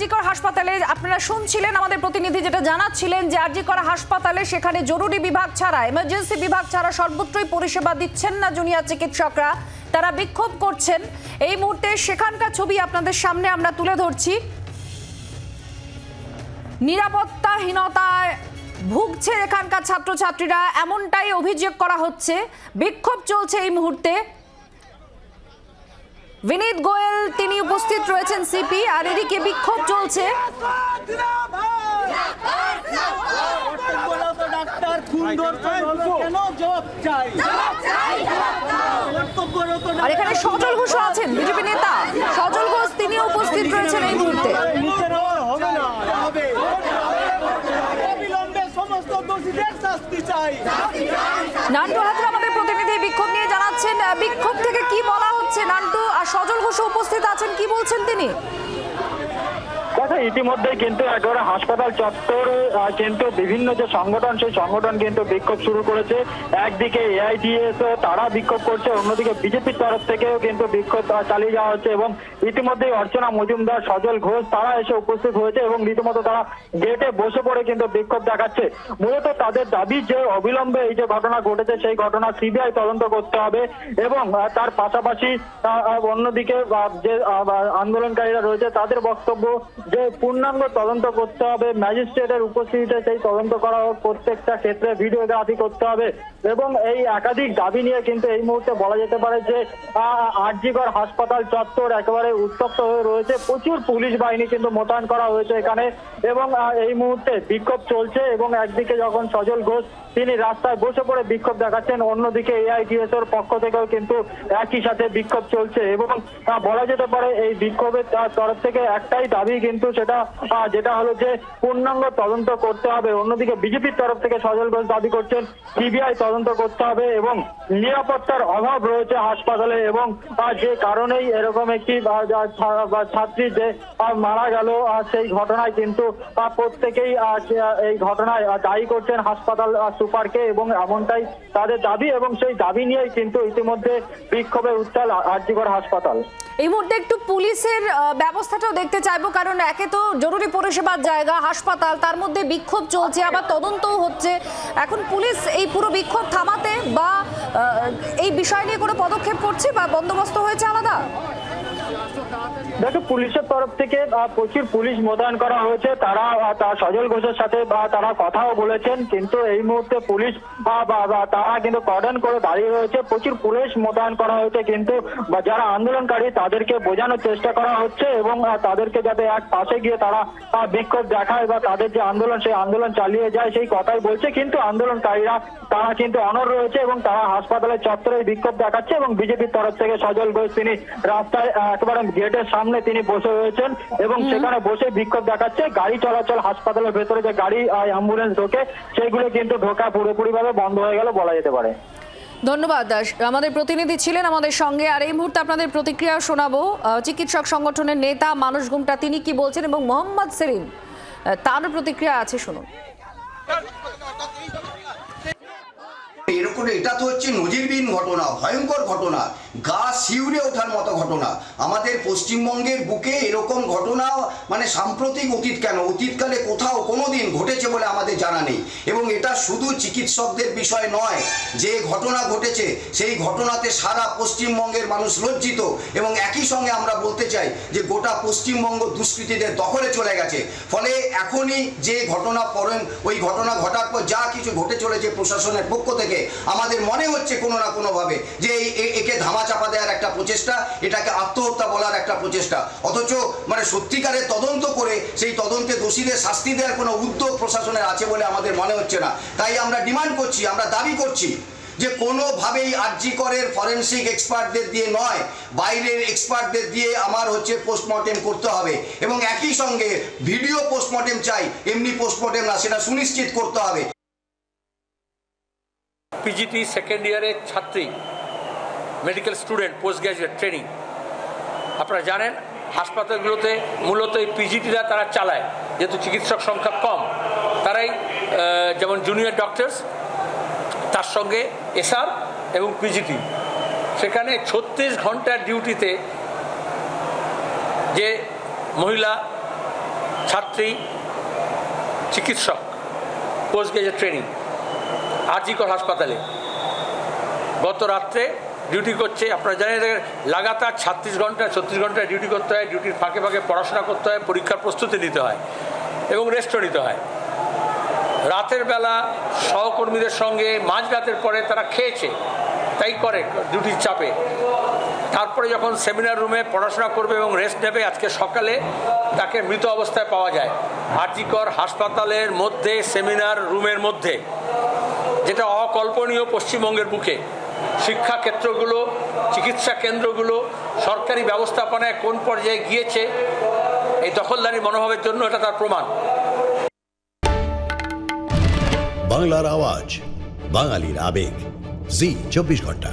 জি কর হাসপাতালে আপনারা শুনছিলেন আমাদের প্রতিনিধি যেটা জানাচ্ছিলেন যে জি কর হাসপাতালে সেখানে জরুরি বিভাগ ছাড়া এমার্জেন্সি বিভাগ ছাড়া সর্বত্রই পরিষেবা দিচ্ছেন না জুনিয়র চিকিৎসকরা, তারা বিক্ষোভ করছেন। এই মুহূর্তে সেখানকার ছবি আপনাদের সামনে আমরা তুলে ধরছি। নিরাপত্তাহীনতায় ভুগছে এখানকার ছাত্রছাত্রীরা, এমনটাই অভিযোগ করা হচ্ছে। বিক্ষোভ চলছে এই মুহূর্তে। বিনীত গোয়েল তিনি উপস্থিত রয়েছেন সিপি, আর এদিকে বিক্ষোভ চলছে। আর এখানে সজল ঘোষ আছেন, বিজেপি নেতা সজল ঘোষ, তিনি উপস্থিত রয়েছেন এই মুহূর্তে। নান্টু হাজরা আমাদের প্রতিনিধি বিক্ষোভ নিয়ে জানাচ্ছেন, বিক্ষোভ থেকে কি বলা হচ্ছে নান্টু? আর সজল ঘোষ উপস্থিত আছেন, কি বলছেন তিনি? ইতিমধ্যে কিন্তু একেবারে হাসপাতাল চত্বর কিন্তু বিভিন্ন যে সংগঠন, সেই সংগঠন কিন্তু বিক্ষোভ শুরু করেছে। একদিকে এআইটিএসও তারা বিক্ষোভ করছে, অন্যদিকে বিজেপির তরফ থেকেও কিন্তু বিক্ষোভ চালিয়ে যাওয়া হচ্ছে। এবং ইতিমধ্যে অর্চনা মজুমদার, সজল ঘোষ তারা এসে উপস্থিত হয়েছে এবং রীতিমতো তারা গেটে বসে পড়ে কিন্তু বিক্ষোভ দেখাচ্ছে। মূলত তাদের দাবি যে অবিলম্বে এই যে ঘটনা ঘটেছে সেই ঘটনা সিবিআই তদন্ত করতে হবে এবং তার পাশাপাশি অন্যদিকে যে আন্দোলনকারীরা রয়েছে তাদের বক্তব্য যে পূর্ণাঙ্গ তদন্ত করতে হবে, ম্যাজিস্ট্রেটের উপস্থিতিতে সেই তদন্ত করা হোক, প্রত্যেকটা ক্ষেত্রে ভিডিওগ্রাফি করতে হবে। এবং এই একাধিক দাবি নিয়ে কিন্তু এই মুহূর্তে বলা যেতে পারে যে জি কর হাসপাতাল চত্বর একেবারে উত্তপ্ত হয়ে রয়েছে। প্রচুর পুলিশ বাহিনী কিন্তু মোতায়েন করা হয়েছে এখানে এবং এই মুহূর্তে বিক্ষোভ চলছে। এবং একদিকে যখন সজল ঘোষ তিনি রাস্তায় বসে পড়ে বিক্ষোভ দেখাচ্ছেন, অন্যদিকে এআইটিএস এর পক্ষ থেকেও কিন্তু একই সাথে বিক্ষোভ চলছে। এবং বলা যেতে পারে এই বিক্ষোভের তরফ থেকে একটাই দাবি কিন্তু যেটা হলো যে পূর্ণাঙ্গ তদন্ত করতে হবে। অন্যদিকে বিজেপির তরফ থেকে সজল ঘোষ দাবি করছেন সিবিআই তদন্ত করতে হবে এবং নিরাপত্তার অভাব রয়েছে হাসপাতালে। এবং যে কারণেই এরকম একটি ছাত্রী যে মারা গেল সেই ঘটনায় কিন্তু প্রত্যেকেই এই ঘটনায় দায়ী করছেন হাসপাতাল সুপারকে এবং এমনটাই তাদের দাবি। এবং সেই দাবি নিয়েই কিন্তু ইতিমধ্যে বিক্ষোভে উত্তাল জি কর হাসপাতাল। এই মুহূর্তে একটু পুলিশের ব্যবস্থাটাও দেখতে চাইবো, কারণ একে তো জরুরি পরিষেবার জায়গা হাসপাতাল, তার মধ্যে বিক্ষোভ চলছে, আবার তদন্তও হচ্ছে। এখন পুলিশ এই পুরো বিক্ষোভ থামাতে বা এই বিষয় নিয়ে কোনো পদক্ষেপ করছে বা বন্দোবস্ত হয়েছে আলাদা? দেখো, পুলিশের তরফ থেকে প্রচুর পুলিশ মোতায়েন করা হয়েছে। তারা সজল ঘোষের সাথে তারা কথাও বলেছেন, কিন্তু এই মুহূর্তে পুলিশ তারা কিন্তু কর্ডন করে দাঁড়িয়ে রয়েছে। প্রচুর পুলিশ মোতায়েন করা হয়েছে, কিন্তু যারা আন্দোলনকারী তাদেরকে বোঝানোর চেষ্টা করা হচ্ছে এবং তাদেরকে যাতে এক পাশে গিয়ে তারা বিক্ষোভ দেখায় বা তাদের যে আন্দোলন সেই আন্দোলন চালিয়ে যায় সেই কথাই বলছে। কিন্তু আন্দোলনকারীরা তারা কিন্তু অনড় রয়েছে এবং তারা হাসপাতালের চত্বরে বিক্ষোভ দেখাচ্ছে। এবং বিজেপির তরফ থেকে সজল ঘোষ তিনি রাস্তায় একেবারে গেটের সামনে তিনি বসে রয়েছেন এবং সেখানে বসে বিক্ষোভ দেখাচ্ছে। গাড়ি চলাচল হাসপাতালের ভেতরে যে গাড়ি অ্যাম্বুলেন্স ঢোকে সেইগুলো কিন্তু ঢোকা পুরোপুরিভাবে বন্ধ হয়ে গেল বলা যেতে পারে। ধন্যবাদ, আমাদের প্রতিনিধি ছিলেন আমাদের সঙ্গে। আর এই মুহূর্তে আপনাদের প্রতিক্রিয়া শোনাবো চিকিৎসক সংগঠনের নেতা মানস গুমটা, তিনি কি বলছেন এবং মোহাম্মদ সেলিম তার প্রতিক্রিয়া আছে, শুনুন। এরকম এটা তো হচ্ছে নজিরবিহীন ঘটনা, ভয়ঙ্কর ঘটনা, গা শিউরে ওঠার মতো ঘটনা। আমাদের পশ্চিমবঙ্গের বুকে এরকম ঘটনা মানে সাম্প্রতিক অতীত কেন, অতীতকালে কোথাও কোনোদিন ঘটেছে বলে আমাদের জানা নেই। এবং এটা শুধু চিকিৎসকদের বিষয় নয়, যে ঘটনা ঘটেছে সেই ঘটনাতে সারা পশ্চিমবঙ্গের মানুষ লজ্জিত। এবং একই সঙ্গে আমরা বলতে চাই যে গোটা পশ্চিমবঙ্গ দুষ্কৃতীদের দখলে চলে গেছে। ফলে এখনই যে ঘটনা পড়েন, ওই ঘটনা ঘটার পর যা কিছু ঘটে চলেছে প্রশাসনের পক্ষ থেকে আমাদের মনে হচ্ছে কোনো না কোনো ভাবে যে একে ধামাচাপা দেওয়ার একটা প্রচেষ্টা, এটাকে আত্মহত্যা বলার একটা প্রচেষ্টা। অথচ মানে সত্যিকারের তদন্ত করে সেই তদন্তে দোষীদের শাস্তি দেওয়ার কোনো উদ্যোগ প্রশাসনের আছে বলে আমাদের মনে হচ্ছে না। তাই আমরা ডিমান্ড করছি, আমরা দাবি করছি যে কোনোভাবেই জি করের ফরেনসিক এক্সপার্টদের দিয়ে নয়, বাইরের এক্সপার্টদের দিয়ে আমার হচ্ছে পোস্টমর্টেম করতে হবে। এবং একই সঙ্গে ভিডিও পোস্টমর্টেম চাই, এমনি পোস্টমর্টেম না, সেটা সুনিশ্চিত করতে হবে। পিজিটি সেকেন্ড ইয়ারের ছাত্রী, medical student, post graduate training. আপনারা জানেন হাসপাতালগুলোতে মূলত এই পিজিটিরা তারা চালায়, যেহেতু চিকিৎসক সংখ্যা কম, তারাই যেমন জুনিয়র ডক্টরস, তার সঙ্গে এসআর এবং পিজিটি। সেখানে 36 ঘন্টার ডিউটিতে যে মহিলা ছাত্রী চিকিৎসক পোস্ট গ্রাজুয়েট ট্রেনিং জি কর হাসপাতালে গত রাত্রে ডিউটি করছে। আপনারা জানেন লাগাতার 36 ঘন্টা 36 ঘন্টা ডিউটি করতে হয়, ডিউটির ফাঁকে ফাঁকে পড়াশোনা করতে হয়, পরীক্ষার প্রস্তুতি নিতে হয় এবং রেস্টও নিতে হয়। রাতের বেলা সহকর্মীদের সঙ্গে মাঝরাতের পরে তারা খেয়েছে, তাই করে ডিউটির চাপে। তারপরে যখন সেমিনার রুমে পড়াশোনা করবে এবং রেস্ট নেবে, আজকে সকালে তাকে মৃত অবস্থায় পাওয়া যায় জি কর হাসপাতালের মধ্যে, সেমিনার রুমের মধ্যে, যেটা অকল্পনীয় পশ্চিমবঙ্গের বুকে। শিক্ষা ক্ষেত্রগুলো, চিকিৎসা কেন্দ্রগুলো, সরকারি ব্যবস্থাপনায় কোন পর্যায়ে গিয়েছে এই দখলদারি মনোভাবের জন্য, এটা তার প্রমাণ। বাংলার আওয়াজ, বাঙালির আবেগ, জি 24 ঘন্টা।